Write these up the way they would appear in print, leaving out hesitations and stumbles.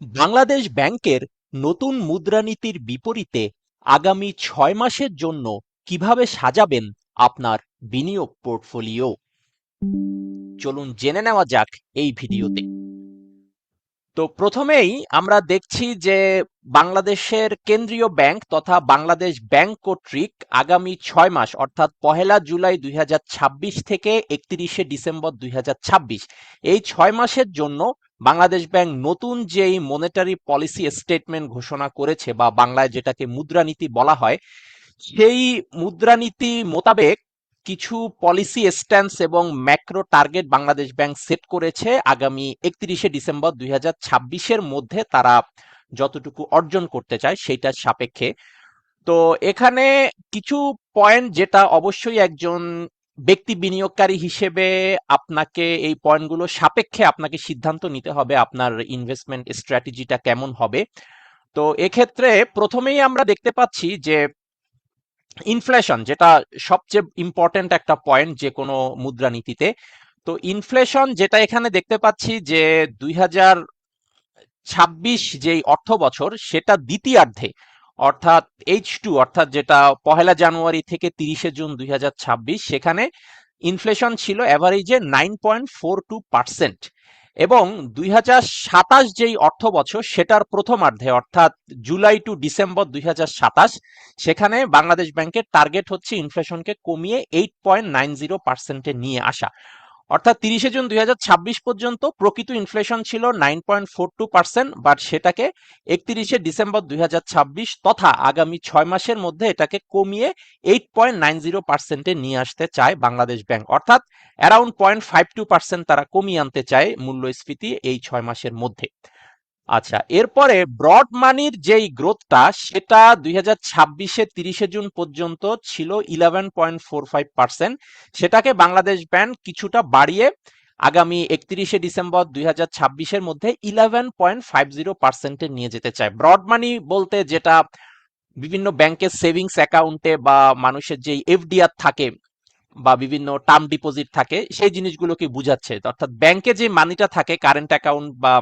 বাংলাদেশ ব্যাংকের নতুন মুদ্রানীতির বিপরীতে আগামী ৬ মাসের জন্য কিভাবে সাজাবেন আপনার বিনিয়োগ পোর্টফোলিও? চলুন জেনে নেওয়া যাক এই ভিডিওতে। তো প্রথমেই আমরা দেখছি যে বাংলাদেশের কেন্দ্রীয় ব্যাংক তথা বাংলাদেশ ব্যাংক কর্তৃক আগামী ৬ মাস অর্থাৎ ১লা জুলাই ২০২৬ থেকে ৩১শে ডিসেম্বর ২০২৬ এই ৬ মাসের জন্য বাংলাদেশ ব্যাংক নতুন যেই মনিটারি পলিসি স্টেটমেন্ট ঘোষণা করেছে বা বাংলায় যেটাকে মুদ্রানীতি বলা হয়, সেই মুদ্রানীতি মোতাবেক কিছু পলিসি স্ট্যান্স এবং macro target Bangladesh bank set করেছে আগামী ৩১শে ডিসেম্বর ২০২৬-এর মধ্যে তারা যতটুকু অর্জন করতে চায় সেইটার সাপেক্ষে। তো এখানে কিছু পয়েন্ট যেটা অবশ্যই একজন ব্যক্তি বিনিয়োগকারী হিসেবে আপনাকে এই পয়েন্টগুলো সাপেক্ষে আপনাকে সিদ্ধান্ত নিতে হবে আপনার ইনভেস্টমেন্ট স্ট্র্যাটেজিটা কেমন হবে। তো এক্ষেত্রে প্রথমেই আমরা দেখতে পাচ্ছি যে ইনফ্লেশন যেটা সবচেয়ে ইম্পর্টেন্ট একটা পয়েন্ট যে কোনো মুদ্রানীতিতে। তো ইনফ্লেশন যেটা এখানে দেখতে পাচ্ছি যে ২০২৬ যেই অর্থ বছর সেটা দ্বিতীয়ার্ধে অর্থাৎ H2 অর্থাৎ যেটা ১লা জানুয়ারি থেকে ৩০শে জুন ২০২৬ সেখানে ইনফ্লেশন ছিল অ্যাভারেজে 9.42%। এবং ২০২৭ যেই অর্থ বছর সেটার প্রথমার্ধে অর্থাৎ জুলাই টু ডিসেম্বর ২০২৭ সেখানে বাংলাদেশ ব্যাংকের টার্গেট হচ্ছে ইনফ্লেশনকে কমিয়ে 8.90%-এ নিয়ে আসা। অর্থাৎ ৩০শে জুন ২০২৬ পর্যন্ত প্রকৃত ইনফ্লেশন ছিল 9.42%, বাট সেটাকে ৩১শে ডিসেম্বর ২০২৬ তথা আগামী ৬ মাসের মধ্যে এটাকে কমিয়ে 8.90%-এ নিয়ে আসতে চায় বাংলাদেশ ব্যাংক। অর্থাৎ অ্যারাউন্ড 0.52% তারা কমিয়ে আনতে চায় মূল্যস্ফীতি এই ৬ মাসের মধ্যে। আচ্ছা, এরপরে ব্রড মানির যেই গ্রোথটা সেটা ২০২৬-এ ৩০শে জুন পর্যন্ত ছিল 11.45%। সেটাকে বাংলাদেশ ব্যাংক কিছুটা বাড়িয়ে আগামী ৩১শে ডিসেম্বর ২০২৬-এর মধ্যে 11.50%-এ নিয়ে যেতে চায়। ব্রড মানি বলতে যেটা বিভিন্ন ব্যাংকের সেভিংস অ্যাকাউন্টে বা মানুষের যেই এফডিআর থাকে বা বিভিন্ন টার্ম ডিপোজিট থাকে সেই জিনিসগুলোকে বুঝাচ্ছে। অর্থাৎ ব্যাংকে যে মানিটা থাকে কারেন্ট অ্যাকাউন্ট বা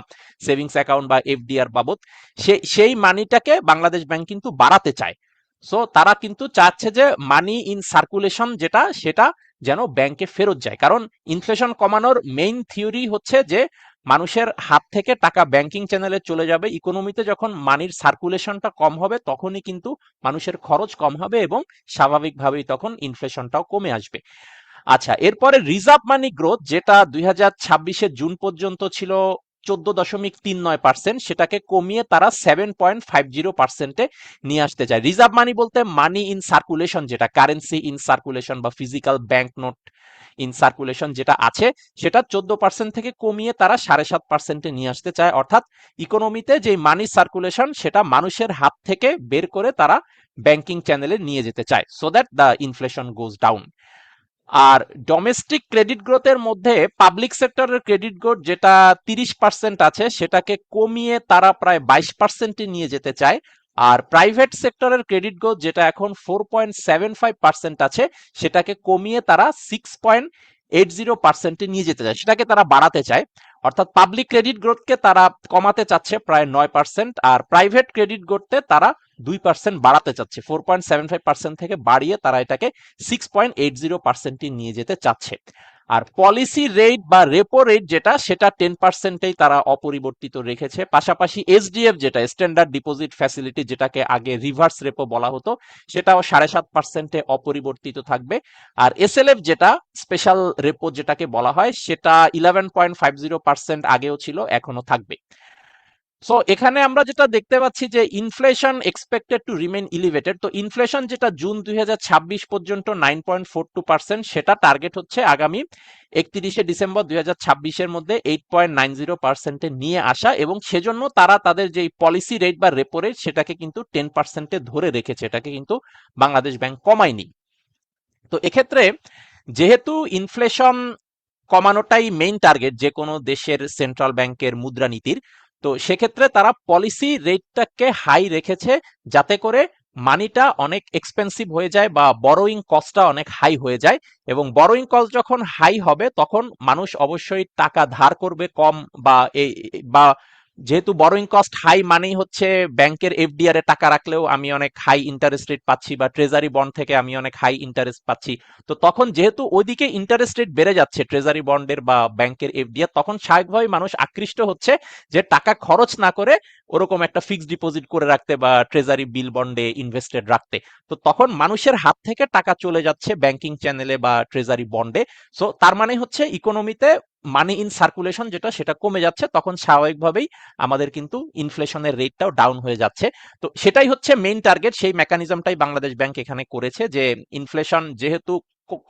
সেভিংস অ্যাকাউন্ট বা এফডিআর বাবদ সেই মানিটাকে বাংলাদেশ ব্যাংক কিন্তু বাড়াতে চায়। সো তারা কিন্তু চাচ্ছে যে মানি ইন সার্কুলেশন যেটা সেটা যেন ব্যাংকে ফেরত যায়, কারণ ইনফ্লেশন কমানোর মেইন থিওরি হচ্ছে যে মানুষের হাত থেকে টাকা ব্যাংকিং চ্যানেলে চলে যাবে। ইকোনমিতে যখন মানির সার্কুলেশনটা কম হবে তখনই কিন্তু মানুষের খরচ কম হবে এবং স্বাভাবিকভাবেই তখন ইনফ্লেশনটাও কমে আসবে। আচ্ছা, এরপরে রিজার্ভ মানি গ্রোথ যেটা ২০২৬-এর জুন পর্যন্ত ছিল 14.39%, সেটাকে কমিয়ে তারা 7.50%-এ নিয়ে আসতে চায়। রিজার্ভ মানি বলতে মানি ইন সার্কুলেশন যেটা কারেন্সি ইন সার্কুলেশন বা physical bank note in circulation যেটা আছে সেটা 14% থেকে কমিয়ে তারা 7.5%-এ নিয়ে আসতে চায়। অর্থাৎ ইকোনমিতে যে মানি সার্কুলেশন সেটা মানুষের হাত থেকে বের করে তারা ব্যাংকিং চ্যানেলে নিয়ে যেতে চায় so that the inflation goes down. আর ডোমেস্টিক ক্রেডিট গ্রোথের মধ্যে পাবলিক সেক্টরের ক্রেডিট গ্রোথ যেটা 30% আছে সেটাকে কমিয়ে তারা প্রায় 22%-এ নিয়ে যেতে চায়। আর প্রাইভেট সেক্টরের ক্রেডিট গ্রোথ যেটা এখন 4.75% আছে সেটাকে কমিয়ে তারা 6.80%-এ নিয়ে যেতে চায়, সেটাকে তারা বাড়াতে চায়। অর্থাৎ পাবলিক ক্রেডিট গ্রোথকে তারা কমাতে চাচ্ছে প্রায় 9%, আর প্রাইভেট ক্রেডিট গ্রোথে তারা 2% বাড়াতে চাচ্ছে। 4.75% থেকে বাড়িয়ে তারা এটাকে 6.80%-এ নিয়ে যেতে চাচ্ছে। আর পলিসি রেট বা রেপো রেট যেটা সেটা 10%-এই তারা অপরিবর্তিত রেখেছে। পাশাপাশি এসডিএফ যেটা স্ট্যান্ডার্ড ডিপোজিট ফ্যাসিলিটি যেটাকে আগে রিভার্স রেপো বলা হতো সেটাও 7.5%-এ অপরিবর্তিত থাকবে। আর এসএলএফ যেটা স্পেশাল রেপো যেটাকে বলা হয় সেটা 11.50% আগেও ছিল, এখনো থাকবে। সো এখানে আমরা যেটা দেখতে পাচ্ছি যে inflation expected to remain elevated. তো ইনফ্লেশন যেটা জুন ২০২৬ পর্যন্ত 9.42%, সেটা টার্গেট হচ্ছে আগামী ৩১শে ডিসেম্বর ২০২৬-এর মধ্যে 8.90%-এ নিয়ে আসা, এবং সেজন্য তারা তাদের যে পলিসি রেট বা রেপো রেট সেটাকে কিন্তু 10%-এ ধরে রেখেছে, এটাকে কিন্তু বাংলাদেশ ব্যাংক কমায়নি। তো এক্ষেত্রে যেহেতু ইনফ্লেশন কমানোটাই মেইন টার্গেট যে কোনো দেশের সেন্ট্রাল ব্যাংকের মুদ্রানীতির, তো সেক্ষেত্রে তারা পলিসি রেটটাকে হাই রেখেছে যাতে করে মানিটা অনেক এক্সপেন্সিভ হয়ে যায় বা বরোয়িং কস্টটা অনেক হাই হয়ে যায়। এবং বরোয়িং কস্ট যখন হাই হবে তখন মানুষ অবশ্যই টাকা ধার করবে কম, বা এই বা যেহেতু বরোইং কস্ট হাই মানেই হচ্ছে ব্যাংকের এফডিআর এ টাকা রাখলেও আমি অনেক হাই ইন্টারেস্ট রেট পাচ্ছি, বা ট্রেজারি বন্ড থেকে আমি অনেক হাই ইন্টারেস্ট পাচ্ছি। তো তখন যেহেতু ওইদিকে ইন্টারেস্ট রেট বেড়ে যাচ্ছে ট্রেজারি বন্ডের বা ব্যাংকের এফডিআর, তখন স্বাভাবিকভাবে মানুষ আকৃষ্ট হচ্ছে যে টাকা খরচ না করে ওরকম একটা ফিক্সড ডিপোজিট করে রাখতে বা ট্রেজারি বিল বন্ডে ইনভেস্টেড রাখতে। তো তখন মানুষের হাত থেকে টাকা চলে যাচ্ছে ব্যাংকিং চ্যানেলে বা ট্রেজারি বন্ডে। সো তার মানে হচ্ছে ইকোনমিতে মানি ইন সার্কুলেশন যেটা, সেটা কমে যাচ্ছে, তখন স্বাভাবিকভাবেই আমাদের কিন্তু ইনফ্লেশনের রেটটাও ডাউন হয়ে যাচ্ছে। তো সেটাই হচ্ছে মেইন টার্গেট, সেই মেকানিজমটাই বাংলাদেশ ব্যাংক এখানে করেছে, যে ইনফ্লেশন যেহেতু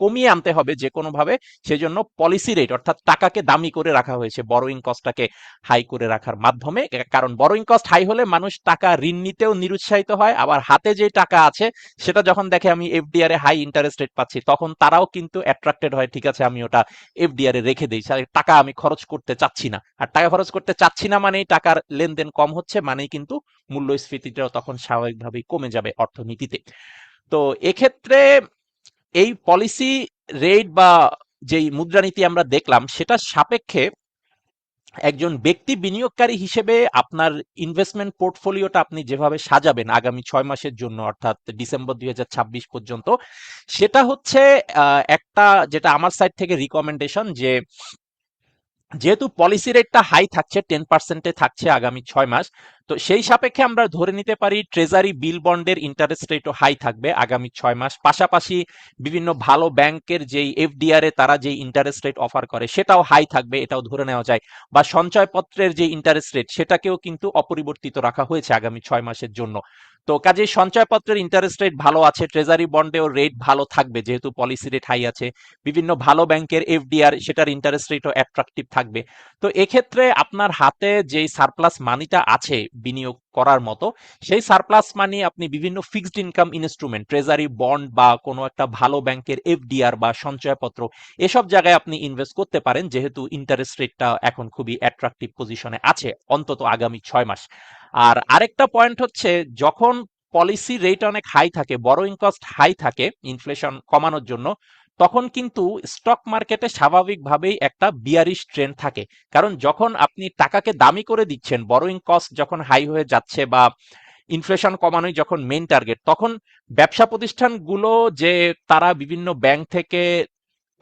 কমিয়ে আনতে হবে যে কোনো ভাবে, সেজন্য পলিসি রেট অর্থাৎ টাকাকে দামি করে রাখা হয়েছে বড়োইং কস্টটাকে হাই করে রাখার মাধ্যমে। কারণ বড়োইং কস্ট হাই হলে মানুষ টাকা ঋণ নিতেও নিরুৎসাহিত হয়, আবার হাতে যে টাকা আছে সেটা যখন দেখে আমি এফডিআর এ হাই ইন্টারেস্ট রেট পাচ্ছি, তখন তারাও কিন্তু অ্যাট্রাক্টেড হয়, ঠিক আছে আমি ওটা এফডিআর এ রেখে দিই, টাকা আমি খরচ করতে চাচ্ছি না। আর টাকা খরচ করতে চাচ্ছি না মানেই টাকার লেনদেন কম হচ্ছে, মানেই কিন্তু মূল্যস্ফীতিটাও তখন স্বাভাবিকভাবেই কমে যাবে অর্থনীতিতে। তো এক্ষেত্রে এই পলিসি রেট বা যেই মুদ্রানীতি আমরা দেখলাম, সেটা সাপেক্ষে একজন ব্যক্তি বিনিয়োগকারী হিসেবে আপনার ইনভেস্টমেন্ট পোর্টফোলিওটা আপনি যেভাবে সাজাবেন আগামী 6 মাসের জন্য, অর্থাৎ ডিসেম্বর 2026 পর্যন্ত, সেটা হচ্ছে একটা, যেটা আমার সাইড থেকে রিকমেন্ডেশন, যে যেহেতু পলিসি রেটটা হাই থাকছে, 10%-এ থাকছে আগামী 6 মাস, তো সেই সাপেক্ষে আমরা ধরে নিতে পারি ট্রেজারি বিল বন্ডের ইন্টারেস্ট রেটও হাই থাকবে আগামী 6 মাস। পাশাপাশি বিভিন্ন ভালো ব্যাংকের যেই এফডিআর এ তারা যেই ইন্টারেস্ট রেট অফার করে সেটাও হাই থাকবে, এটাও ধরে নেওয়া যায়। বা সঞ্চয়পত্রের যে ইন্টারেস্ট রেট সেটাকেও কিন্তু অপরিবর্তিত রাখা হয়েছে আগামী 6 মাসের জন্য। তো কাজেই সঞ্চয়পত্রের ইন্টারেস্ট রেট ভালো আছে, ট্রেজারি বন্ডেও রেট ভালো থাকবে যেহেতু পলিসি রেট হাই আছে। বিভিন্ন ভালো ব্যাংকের এফডিআর সেটার ইন্টারেস্ট রেটও অ্যাট্রাকটিভ থাকবে। তো এক্ষেত্রে আপনার হাতে যেই সারপ্লাস মানিটা আছে বিনিয়োগ করার মতো, সেই সারপ্লাস মানি আপনি বিভিন্ন fixed income instrument, treasury bond বা কোনো একটা ভালো ব্যাংকের এফডিআর বা সঞ্চয়পত্র, এসব জায়গায় আপনি ইনভেস্ট করতে পারেন, যেহেতু ইন্টারেস্ট রেটটা এখন খুবই অ্যাট্রাকটিভ পজিশনে আছে অন্তত আগামী 6 মাস। আর আরেকটা পয়েন্ট হচ্ছে, যখন পলিসি রেট অনেক হাই থাকে, বড়োইং কস্ট হাই থাকে ইনফ্লেশন কমানোর জন্য, তখন কিন্তু স্টক মার্কেটে স্বাভাবিকভাবেই একটা বিয়ারিশ ট্রেন্ড থাকে। কারণ যখন আপনি টাকাকে দামি করে দিচ্ছেন, বড়োইং কস্ট যখন হাই হয়ে যাচ্ছে বা ইনফ্লেশন কমানোই যখন মেইন টার্গেট, তখন ব্যবসা প্রতিষ্ঠানগুলো যে তারা বিভিন্ন ব্যাংক থেকে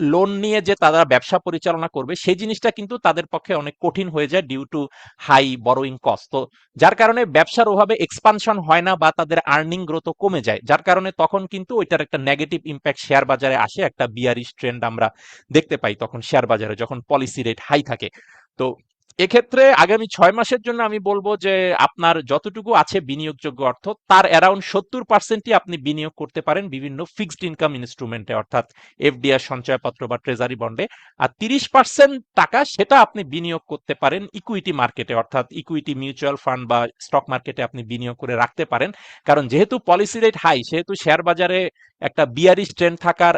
লোন নিয়ে যে তারা ব্যবসা পরিচালনা করবে, সেই জিনিসটা কিন্তু তাদের পক্ষে অনেক কঠিন হয়ে যায় due to high borrowing cost. তো যার কারণে ব্যবসার ওভাবে এক্সপানশন হয় না বা তাদের আর্নিং গ্রোথ কমে যায়, যার কারণে তখন কিন্তু ওইটার একটা নেগেটিভ ইম্প্যাক্ট শেয়ার বাজারে আসে, একটা বিয়ারিশ ট্রেন্ড আমরা দেখতে পাই তখন শেয়ার বাজারে যখন পলিসি রেট হাই থাকে। তো এক্ষেত্রে আগামী 6 মাসের জন্য আমি বলবো যে আপনার যতটুকু আছে বিনিয়োগযোগ্য অর্থ, তার অ্যারাউন্ড 70%ই আপনি বিনিয়োগ করতে পারেন বিভিন্ন ফিক্সড ইনকাম ইনস্ট্রুমেন্টে, অর্থাৎ এফডিআর সঞ্চয়পত্র বা ট্রেজারি বন্ডে। আর 30% টাকা সেটা আপনি বিনিয়োগ করতে পারেন ইকুইটি মার্কেটে, অর্থাৎ ইকুইটি মিউচুয়াল ফান্ড বা স্টক মার্কেটে আপনি বিনিয়োগ করে রাখতে পারেন। কারণ যেহেতু পলিসি রেট হাই, সেহেতু শেয়ার বাজারে একটা বিয়ারিশ ট্রেন্ড থাকার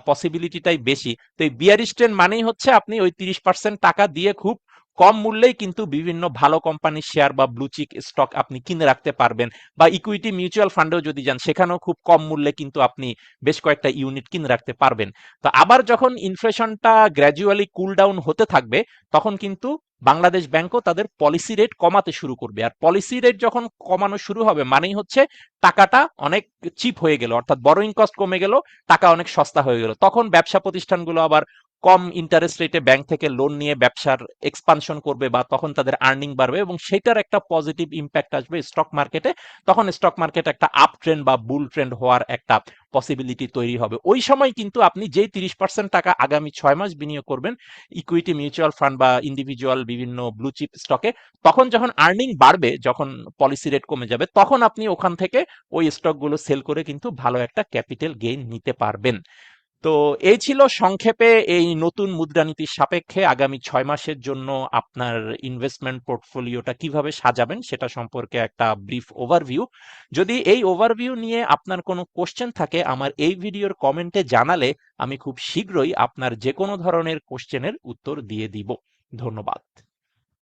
পসিবিলিটিটাই বেশি। তো এই বিয়ারিশ ট্রেন্ড মানেই হচ্ছে আপনি ওই 30% টাকা দিয়ে খুব কম মূল্যেই কিন্তু বিভিন্ন ভালো কোম্পানির শেয়ার বা ব্লু চিপ স্টক আপনি কিনে রাখতে পারবেন। বা ইকুইটি মিউচুয়াল ফান্ডেও যদি যান, সেখানেও খুব কম মূল্যে কিন্তু আপনি বেশ কয়েকটা ইউনিট কিনে রাখতে পারবেন। তো আবার যখন ইনফ্লেশনটা গ্র্যাজুয়ালি কুল ডাউন হতে থাকবে, তখন কিন্তু বাংলাদেশ ব্যাংকও তাদের পলিসি রেট কমাতে শুরু করবে। আর পলিসি রেট যখন কমানো শুরু হবে মানেই হচ্ছে টাকাটা অনেক চিপ হয়ে গেল, অর্থাৎ বড়োইং কস্ট কমে গেল, টাকা অনেক সস্তা হয়ে গেল। তখন ব্যবসা প্রতিষ্ঠানগুলো আবার কম ইন্টারেস্ট রেটে ব্যাংক থেকে লোন নিয়ে ব্যবসার এক্সপানশন করবে, বা তখন তাদের আর্নিং বাড়বে এবং সেটার একটা পজিটিভ ইম্প্যাক্ট আসবে স্টক মার্কেটে। তখন স্টক মার্কেট একটা আপ ট্রেন্ড বা বুল ট্রেন্ড হওয়ার একটা পসিবিলিটি তৈরি হবে। ওই সময় কিন্তু আপনি যেই 30% টাকা আগামী 6 মাস বিনিয়োগ করবেন ইকুইটি মিউচুয়াল ফান্ড বা ইন্ডিভিজুয়াল বিভিন্ন ব্লু চিপ স্টকে, তখন যখন আর্নিং বাড়বে, যখন পলিসি রেট কমে যাবে, তখন আপনি ওখান থেকে ওই স্টকগুলো সেল করে কিন্তু ভালো একটা ক্যাপিটাল গেইন নিতে পারবেন। তো এই ছিল সংক্ষেপে এই নতুন মুদ্রানীতির সাপেক্ষে আগামী 6 মাসের জন্য আপনার ইনভেস্টমেন্ট পোর্টফোলিওটা কিভাবে সাজাবেন সেটা সম্পর্কে একটা ব্রিফ ওভারভিউ। যদি এই ওভারভিউ নিয়ে আপনার কোনো কোশ্চেন থাকে, আমার এই ভিডিওর কমেন্টে জানালে আমি খুব শীঘ্রই আপনার যে কোনো ধরনের কোশ্চেনের উত্তর দিয়ে দিব। ধন্যবাদ।